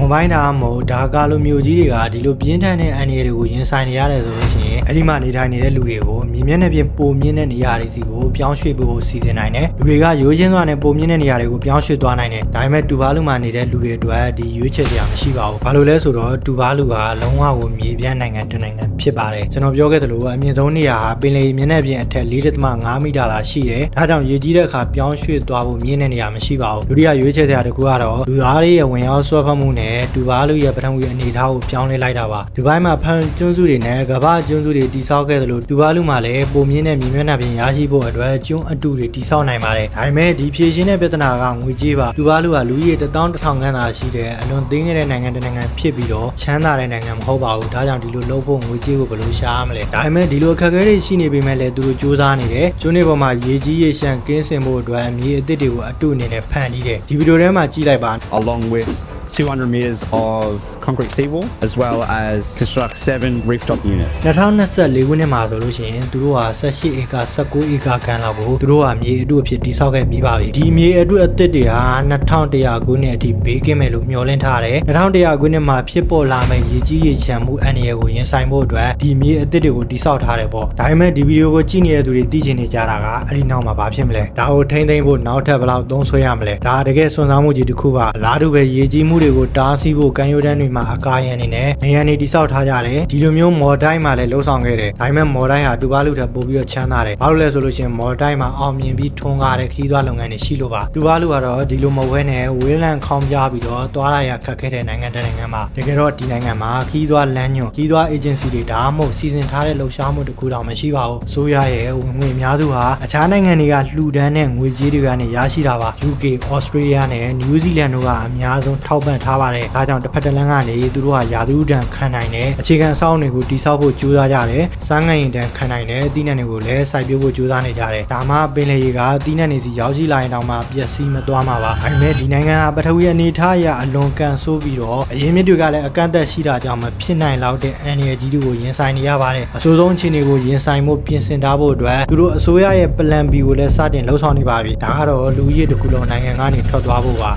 န်ပိုင်းတာမို့ဒါကာလိုမျိုးကြီးတွေကဒီလိုပြင်းထန်တဲ့အန်ရတွေကိုရင်ဆိုင်နေရတယ်ဆိုလို့ရှိရင်အဲ့ဒီမှာနေထိုင်နေတဲ့လူတွေကိုမြင်းမျက်နှာပြင်ပုံမြင့်တဲ့နေရာတွေစီကိုပြောင်းရွှေ့ဖို့စီစဉ်နိုင်တယ်လူတွေကရိုးချင်းစွာနဲ့ပုံမြင့်တဲ့နေရာတွေကိုပြောင်းရွှေ့သွားနိုင်တယ်ဒါပေမဲ့တူဘာလူမှာနေတဲ့လူတွေအတွက်ဒီရွေးချယ်စရာမရှိပါဘူးဘာလို့လဲဆိုတော့တူဘာလူကလုံးဝကိုမြေပြန့်နိုင်ငံတစ်နိုင်ငံဖြစ်ပါတယ်ကျွန်တော်ပြောခဲ့သလိုအမြင့်ဆုံးနေရာဟာပင်လယ်မျက်နှာပြင်အထက် 4.5 မီတာသာရှိတယ်ဒါကြောင့်ရေကြီးတဲ့အခါပြောင်းရွှေ့သွားဖို့မြင့်တဲ့နေရာမရှိပါဘူးလူတွေကရွေးချယ်စရာတစ်ခုကတော့လူသားတွေရဲ့ဝင်ရောက်ဆွဲဖက်မှုနဲ့တူဘာလူရဲ့ပထမဦးအနေအထားကိုပြောင်းလဲလိုက်တာပါဒီဘက်မှာဖန်ကျွန်းစုတွေနဲ့ကမ္ဘာကျွန်းစုတွေတိစောက်ခဲ့သလိုတူဘာလူမှာလည်းပုံမြင့်တဲ့မြေမျက်နှာပြင်ရရှိဖို့အတွက်ကျွန်းအတူတွေတိစောက်နိုင်ပါတယ်ဒါပေမဲ့ဒီဖြည့်ရှင်းတဲ့ပြဿနာကငွေကြေးပါတူဘာလူကလူကြီး1,100 ခန်းသာရှိတဲ့အလွန်သေးငယ်တဲ့နိုင်ငံတစ်နိုင်ငံဖြစ်ပြီးတော့ချမ်းသာတဲ့နိုင်ငံမဟုတ်ပါဘူးဒါကြောင့်ဒီလိုလုပ်ဖို့ငွေကြေးကိုဘယ်လိုရှာရမလဲဒါပေမဲ့ဒီလိုအခက်အခဲတွေရှိနေပေမဲ့လည်းသူတို့စူးစမ်းနေတယ်ကျွန်းတွေပေါ်မှာရေကြီးရေရှမ်းကင်းစင်ဖို့အတွက်မြေအသစ်တွေကိုအတုအနေနဲ့ဖန်တီးတယ်ဒီဗီဒီယိုထဲမှာကြည့်လိုက်ပါ along with 200 meters of concrete seawall as well as construct 7 rooftop units 2024 ခုနှစ်မှာဆိုလို့ရှိရင်သူတို့ဟာ18ဧက19ဧကခန့်လောက်ကိုသူတို့ဟာမြေအတုအဖြစ်တိစောက်ခဲ့ပြီးပါပြီဒီမြေအတုအသစ်တွေဟာ2100ခုနှစ်အထိဘေးကင်းမယ်လို့မျှော်လင့်ထားတယ်2100ခုနှစ်မှာဖြစ်ပေါ်လာမယ့်ရေကြီးရေရှမ်းမှုအန္တရာယ်ကိုရင်ဆိုင်ဖို့အတွက်ဒီမြေအသစ်တွေကိုတိစောက်ထားတယ်ပေါ့ဒါပေမဲ့ဒီဗီဒီယိုကိုကြည့်နေတဲ့သူတွေသိချင်နေကြတာကအဲ့ဒီနောက်မှာဘာဖြစ်မလဲဒါကိုထိမ့်သိမ့်ဖို့နောက်ထပ်ဘယ်လောက်သုံးဆွဲရမလဲဒါတကယ်စွန့်စားမှုကြီးတစ်ခုပါအလားတူပဲရေကြီးမှုတွေကိုတားဆီးဖို့ကမ်းရိုးတန်းတွေမှာအကားရန်နေနဲ့နေရန်တွေတိစောက်ထားကြတယ်ဒီလိုမျိုးမော်တိုင်းမှာလည်းလှုပ်ဆောင်ခဲ့တယ်ဒါပေမဲ့မော်တိုင်းဟာတူဘာလူထက်ပိုပြီးတော့ချမ်းသာတယ်ဘာလို့လဲဆိုလို့ရှိရင်မော်တိုင်းမှာအောင်မြင်ပြီးထွန်းကားတဲ့ခီးသွွားလုပ်ငန်းတွေရှိလို့ပါတူဘာလူကတော့ဒီလိုမဟုတ်ဘဲနဲ့ဝေးလံခေါင်းပြပြီးတော့သွားရရခက်ခဲတဲ့နိုင်ငံတစ်နိုင်ငံမှာတကယ်တော့ဒီနိုင်ငံမှာခီးသွွားလမ်းညွှန်ခီးသွွား agency တွေဒါမှမဟုတ်စီစဉ်ထားတဲ့လှုပ်ရှားမှုတစ်ခုတောင်မရှိပါဘူးဆိုရရဲ့ဝင်ငွေအများစုဟာအခြားနိုင်ငံတွေကလှူဒန်းတဲ့ငွေကြေးတွေကနေရရှိတာပါ UK Australia နဲ့ New Zealand တို့ကအများဆုံးထောက်ပံ့ထားပါတယ်ဒါကြောင့်တစ်ဖက်တစ်လမ်းကနေသူတို့ဟာရာသီဥတုဒဏ်ခံနိုင်တယ်အခြေခံအဆောက်အအုံတွေကိုတိစောက်ဖို့ကြိုးစားကြတယ်စမ်းငရင်တန်းခံနိုင်တယ်အသီးနှံတွေကိုလည်းစိုက်ပျိုးဖို့ကြိုးစားနေကြတယ်ဒါမှပင်လယ်ရေကအသီးနှံတွေစီရောက်ရှိလာရင်တောင်မှပျက်စီးမသွားမှာပါဒါပေမဲ့ဒီနိုင်ငံဟာပထဝီအနေအထားအရအလွန်ကန်ဆိုးပြီးတော့အရင်းမြစ်တွေကလည်းအကန့်အသတ်ရှိတာကြောင့်မဖြစ်နိုင်လောက်တဲ့အန္တရာယ်ကြီးတွေကိုရင်ဆိုင်နေရပါတယ်အဆိုးဆုံးအခြေအနေကိုရင်ဆိုင်မှုပြင်ဆင်ထားဖို့အတွက်သူတို့အစိုးရရဲ့ plan B ကိုလည်းစတင်လှုပ်ဆောင်နေပါပြီဒါကတော့လူကြီးတစ်ခုလုံးနိုင်ငံကနေထွက်သွားဖို့ပါ